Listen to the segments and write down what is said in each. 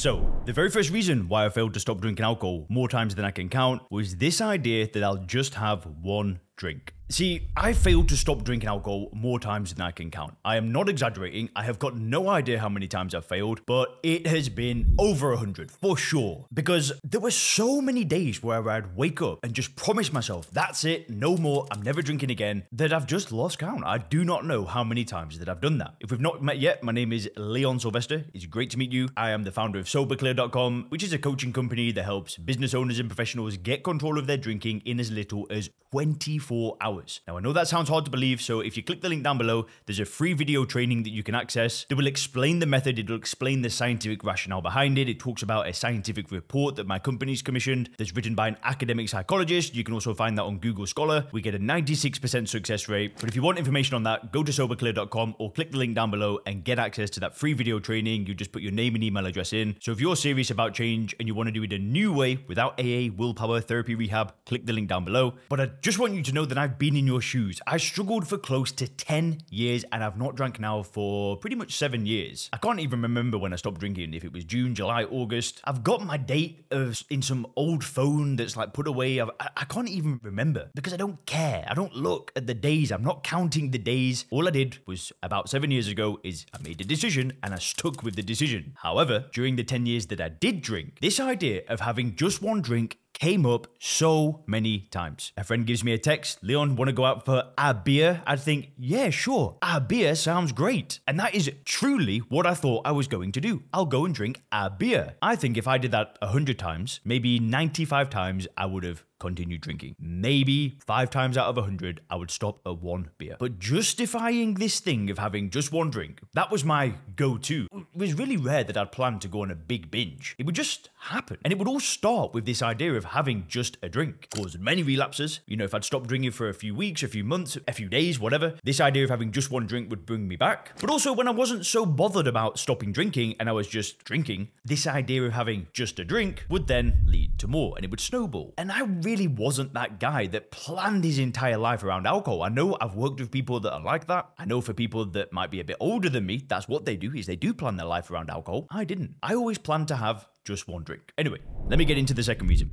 So, the very first reason why I failed to stop drinking alcohol more times than I can count was this idea that I'll just have one drink. See, I failed to stop drinking alcohol more times than I can count. I am not exaggerating. I have got no idea how many times I've failed, but it has been over 100 for sure. Because there were so many days where I'd wake up and just promise myself, that's it, no more, I'm never drinking again, that I've just lost count. I do not know how many times that I've done that. If we've not met yet, my name is Leon Sylvester. It's great to meet you. I am the founder of SoberClear.com, which is a coaching company that helps business owners and professionals get control of their drinking in as little as 24 hours. Now, I know that sounds hard to believe, so if you click the link down below, there's a free video training that you can access that will explain the method, it will explain the scientific rationale behind it. It talks about a scientific report that my company's commissioned that's written by an academic psychologist. You can also find that on Google Scholar. We get a 96% success rate. But if you want information on that, go to SoberClear.com or click the link down below and get access to that free video training. You just put your name and email address in. So if you're serious about change and you want to do it a new way without AA, willpower, therapy, rehab, click the link down below. But I just want you to know that I've been in your shoes. I struggled for close to 10 years and I've not drank now for pretty much 7 years. I can't even remember when I stopped drinking, if it was June, July, August. I've got my date in some old phone that's like put away. I can't even remember because I don't care. I don't look at the days. I'm not counting the days. All I did was about 7 years ago is I made a decision and I stuck with the decision. However, during the 10 years that I did drink, this idea of having just one drink came up so many times. A friend gives me a text, Leon, want to go out for a beer? I'd think, yeah, sure, a beer sounds great. And that is truly what I thought I was going to do. I'll go and drink a beer. I think if I did that 100 times, maybe 95 times, I would have continued drinking. Maybe 5 times out of 100, I would stop at one beer. But justifying this thing of having just one drink, that was my go-to. It was really rare that I'd plan to go on a big binge. It would just happen. And it would all start with this idea of having just a drink. Caused many relapses. You know, if I'd stopped drinking for a few weeks, a few months, a few days, whatever, this idea of having just one drink would bring me back. But also when I wasn't so bothered about stopping drinking and I was just drinking, this idea of having just a drink would then lead to more and it would snowball. And I really wasn't that guy that planned his entire life around alcohol. I know I've worked with people that are like that. I know for people that might be a bit older than me, that's what they do, is they do plan their life around alcohol. I didn't. I always planned to have just one drink. Anyway, let me get into the second reason.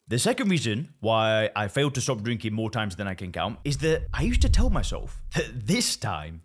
The second reason why I failed to stop drinking more times than I can count is that I used to tell myself that this time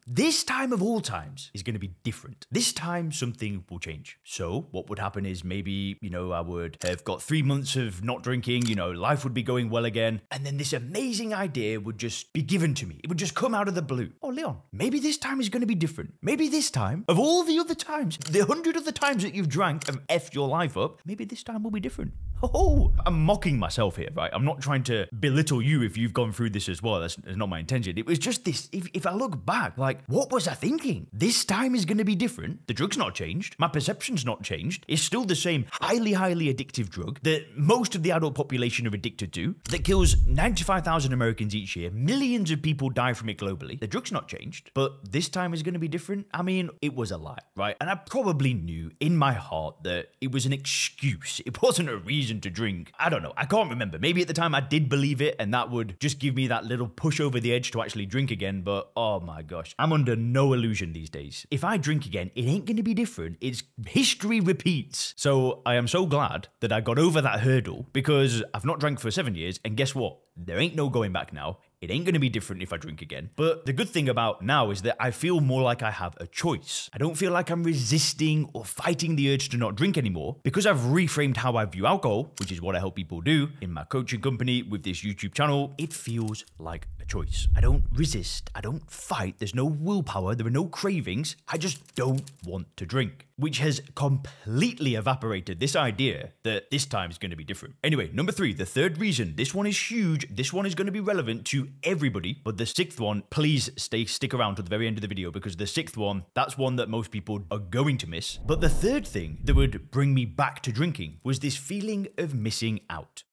of all times is going to be different. This time something will change. So what would happen is maybe, you know, I would have got 3 months of not drinking, you know, life would be going well again. And then this amazing idea would just be given to me. It would just come out of the blue. Oh, Leon, maybe this time is going to be different. Maybe this time, of all the other times, the 100 other times that you've drank and effed your life up, maybe this time will be different. Oh, I'm mocking myself here, right? I'm not trying to belittle you if you've gone through this as well. That's not my intention. It was just this, if I look back, like, what was I thinking? This time is going to be different. The drug's not changed. My perception's not changed. It's still the same highly, highly addictive drug that most of the adult population are addicted to, that kills 95,000 Americans each year. Millions of people die from it globally. The drug's not changed, but this time is going to be different. I mean, it was a lie, right? And I probably knew in my heart that it was an excuse. It wasn't a reason to drink. I don't know. I can't remember. Maybe at the time I did believe it and that would just give me that little push over the edge to actually drink again. But oh my gosh, I'm under no illusion these days. If I drink again, it ain't going to be different. It's history repeats. So I am so glad that I got over that hurdle because I've not drank for 7 years. And guess what? There ain't no going back now. It ain't going to be different if I drink again. But the good thing about now is that I feel more like I have a choice. I don't feel like I'm resisting or fighting the urge to not drink anymore because I've reframed how I view alcohol, which is what I help people do in my coaching company with this YouTube channel. It feels like a choice. I don't resist. I don't fight. There's no willpower. There are no cravings. I just don't want to drink, which has completely evaporated this idea that this time is going to be different. Anyway, number 3, the third reason. This one is huge. This one is going to be relevant to everybody. But the 6th one, please stick around to the very end of the video because the 6th one, that's one that most people are going to miss. But the third thing that would bring me back to drinking was this feeling of missing out.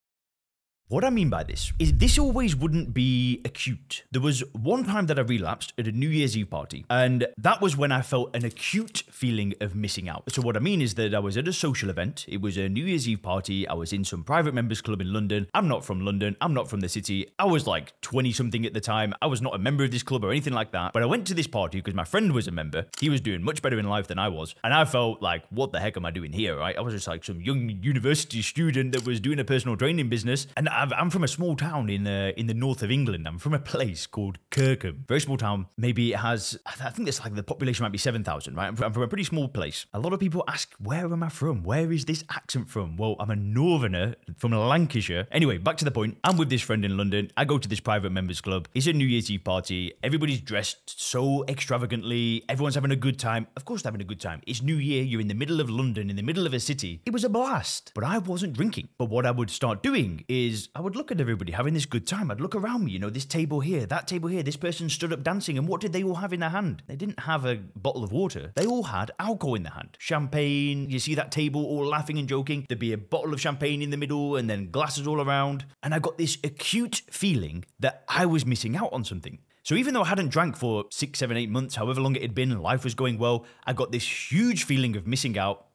What I mean by this is this always wouldn't be acute. There was one time that I relapsed at a New Year's Eve party, and that was when I felt an acute feeling of missing out. So what I mean is that I was at a social event. It was a New Year's Eve party. I was in some private members club in London. I'm not from London. I'm not from the city. I was like 20 something at the time. I was not a member of this club or anything like that. But I went to this party because my friend was a member. He was doing much better in life than I was. And I felt like, what the heck am I doing here, right? I was just like some young university student that was doing a personal training business. And I'm from a small town in the north of England. I'm from a place called Kirkham. Very small town. Maybe it has, I think it's like the population might be 7,000, right? I'm from a pretty small place. A lot of people ask, where am I from? Where is this accent from? Well, I'm a northerner from Lancashire. Anyway, back to the point. I'm with this friend in London. I go to this private members club. It's a New Year's Eve party. Everybody's dressed so extravagantly. Everyone's having a good time. Of course they're having a good time. It's New Year. You're in the middle of London, in the middle of a city. It was a blast. But I wasn't drinking. But what I would start doing is I would look at everybody having this good time. I'd look around me, you know, this table here, that table here, this person stood up dancing, and what did they all have in their hand? They didn't have a bottle of water. They all had alcohol in their hand. Champagne, you see that table all laughing and joking. There'd be a bottle of champagne in the middle and then glasses all around. And I got this acute feeling that I was missing out on something. So even though I hadn't drank for 6, 7, 8 months, however long it had been, and life was going well, I got this huge feeling of missing out.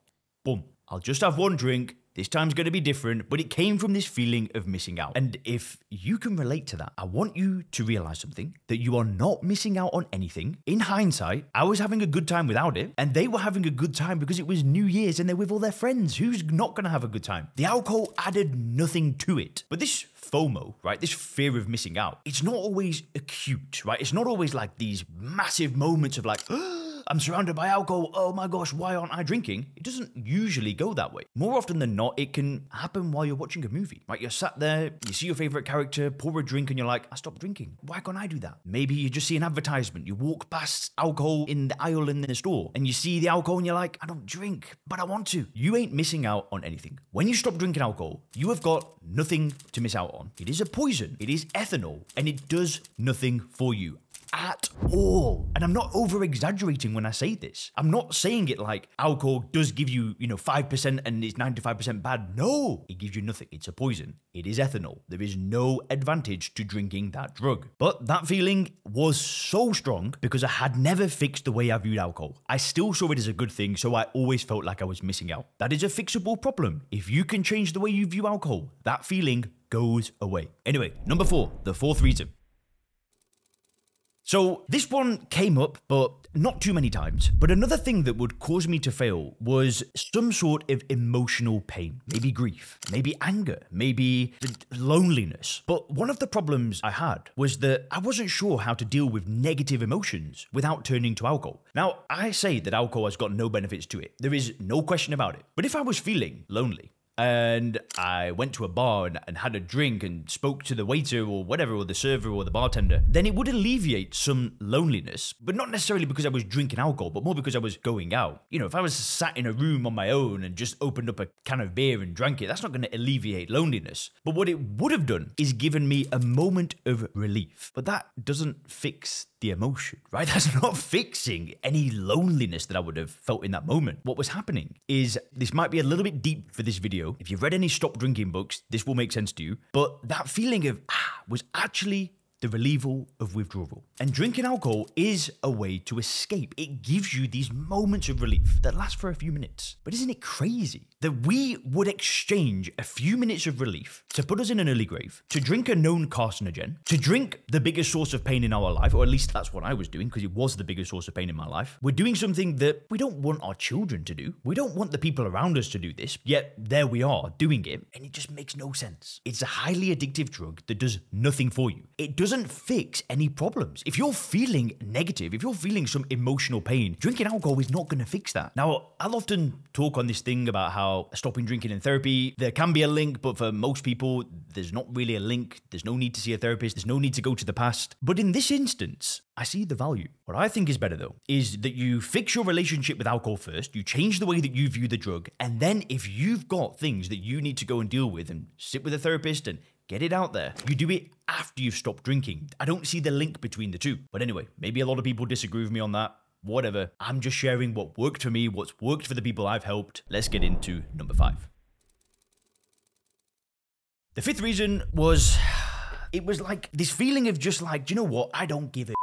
Boom. I'll just have one drink. This time's going to be different, but it came from this feeling of missing out. And if you can relate to that, I want you to realize something, that you are not missing out on anything. In hindsight, I was having a good time without it, and they were having a good time because it was New Year's and they're with all their friends. Who's not going to have a good time? The alcohol added nothing to it. But this FOMO, right? This fear of missing out, it's not always acute, right? It's not always like these massive moments of like, I'm surrounded by alcohol. Oh my gosh, why aren't I drinking? It doesn't usually go that way. More often than not, it can happen while you're watching a movie, right? You're sat there, you see your favorite character, pour a drink, and you're like, I stopped drinking. Why can't I do that? Maybe you just see an advertisement. You walk past alcohol in the aisle in the store, and you see the alcohol, and you're like, I don't drink, but I want to. You ain't missing out on anything. When you stop drinking alcohol, you have got nothing to miss out on. It is a poison. It is ethanol, and it does nothing for you at all. And I'm not over exaggerating when I say this. I'm not saying it like alcohol does give you, 5% and it's 95% bad. No, it gives you nothing. It's a poison. It is ethanol. There is no advantage to drinking that drug. But that feeling was so strong because I had never fixed the way I viewed alcohol. I still saw it as a good thing, so I always felt like I was missing out. That is a fixable problem. If you can change the way you view alcohol, that feeling goes away. Anyway, number 4, the fourth reason. So this one came up, but not too many times. But another thing that would cause me to fail was some sort of emotional pain. Maybe grief, maybe anger, maybe loneliness. But one of the problems I had was that I wasn't sure how to deal with negative emotions without turning to alcohol. Now, I say that alcohol has got no benefits to it. There is no question about it. But if I was feeling lonely, and I went to a bar and had a drink and spoke to the waiter or whatever, or the server or the bartender, then it would alleviate some loneliness, but not necessarily because I was drinking alcohol, but more because I was going out. If I was sat in a room on my own and just opened up a can of beer and drank it, that's not going to alleviate loneliness. But what it would have done is given me a moment of relief. But that doesn't fix the emotion, right? That's not fixing any loneliness that I would have felt in that moment. What was happening is, this might be a little bit deep for this video. If you've read any stop drinking books, this will make sense to you. But that feeling of was actually the relieval of withdrawal. And drinking alcohol is a way to escape. It gives you these moments of relief that last for a few minutes. But isn't it crazy that we would exchange a few minutes of relief to put us in an early grave, to drink a known carcinogen, to drink the biggest source of pain in our life, or at least that's what I was doing, because it was the biggest source of pain in my life. We're doing something that we don't want our children to do. We don't want the people around us to do this, yet there we are doing it, and it just makes no sense. It's a highly addictive drug that does nothing for you. It doesn't fix any problems. If you're feeling negative, if you're feeling some emotional pain, drinking alcohol is not going to fix that. Now, I'll often talk on this thing about how stopping drinking in therapy, there can be a link, but for most people, there's not really a link. There's no need to see a therapist. There's no need to go to the past. But in this instance, I see the value. What I think is better, though, is that you fix your relationship with alcohol first, you change the way that you view the drug, and then if you've got things that you need to go and deal with and sit with a therapist and get it out there, you do it after you've stopped drinking. I don't see the link between the two. But anyway, maybe a lot of people disagree with me on that. Whatever. I'm just sharing what worked for me, what's worked for the people I've helped. Let's get into number 5. The fifth reason was, it was like this feeling of just like, do you know what? I don't give a.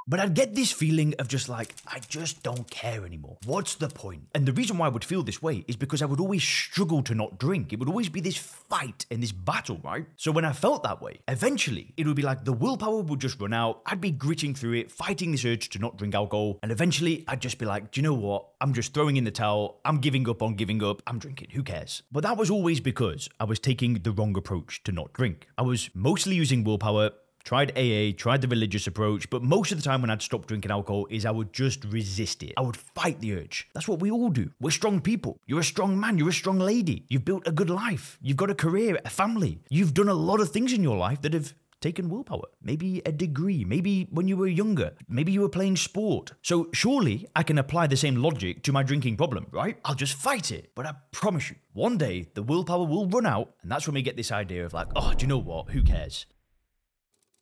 But I'd get this feeling of just like, I just don't care anymore. What's the point? And the reason why I would feel this way is because I would always struggle to not drink. It would always be this fight and this battle, right? So when I felt that way, eventually it would be like the willpower would just run out. I'd be gritting through it, fighting this urge to not drink alcohol. And eventually I'd just be like, do you know what? I'm just throwing in the towel. I'm giving up on giving up. I'm drinking. Who cares? But that was always because I was taking the wrong approach to not drink. I was mostly using willpower. Tried AA, tried the religious approach, but most of the time when I'd stop drinking alcohol is I would just resist it. I would fight the urge. That's what we all do. We're strong people. You're a strong man. You're a strong lady. You've built a good life. You've got a career, a family. You've done a lot of things in your life that have taken willpower. Maybe a degree. Maybe when you were younger. Maybe you were playing sport. So surely I can apply the same logic to my drinking problem, right? I'll just fight it. But I promise you, one day the willpower will run out, and that's when we get this idea of like, oh, do you know what? Who cares?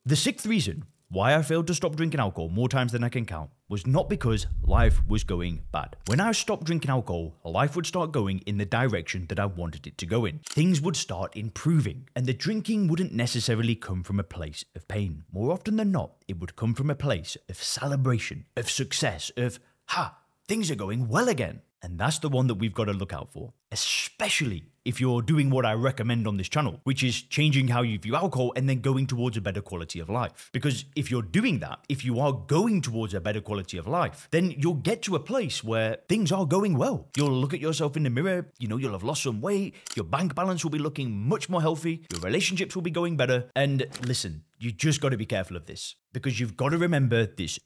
The sixth reason why I failed to stop drinking alcohol more times than I can count was not because life was going bad. When I stopped drinking alcohol, life would start going in the direction that I wanted it to go in. Things would start improving, and the drinking wouldn't necessarily come from a place of pain. More often than not, it would come from a place of celebration, of success, of, things are going well again. And that's the one that we've got to look out for, especially if you're doing what I recommend on this channel, which is changing how you view alcohol and then going towards a better quality of life. Because if you're doing that, if you are going towards a better quality of life, then you'll get to a place where things are going well. You'll look at yourself in the mirror, you'll have lost some weight, your bank balance will be looking much more healthy, your relationships will be going better. And listen, you just got to be careful of this, because you've got to remember this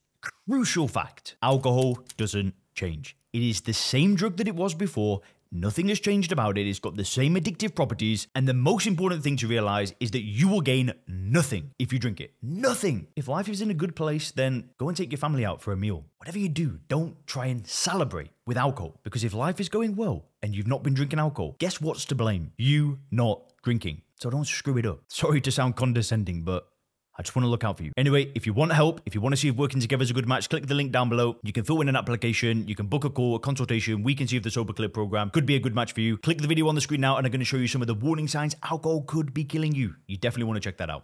crucial fact. Alcohol doesn't change. It is the same drug that it was before. Nothing has changed about it. It's got the same addictive properties. And the most important thing to realize is that you will gain nothing if you drink it. Nothing. If life is in a good place, then go and take your family out for a meal. Whatever you do, don't try and celebrate with alcohol. Because if life is going well and you've not been drinking alcohol, guess what's to blame? You not drinking. So don't screw it up. Sorry to sound condescending, but I just want to look out for you. Anyway, if you want help, if you want to see if working together is a good match, click the link down below. You can fill in an application, you can book a call, a consultation. We can see if the Sober Clip program could be a good match for you. Click the video on the screen now and I'm going to show you some of the warning signs alcohol could be killing you. You definitely want to check that out.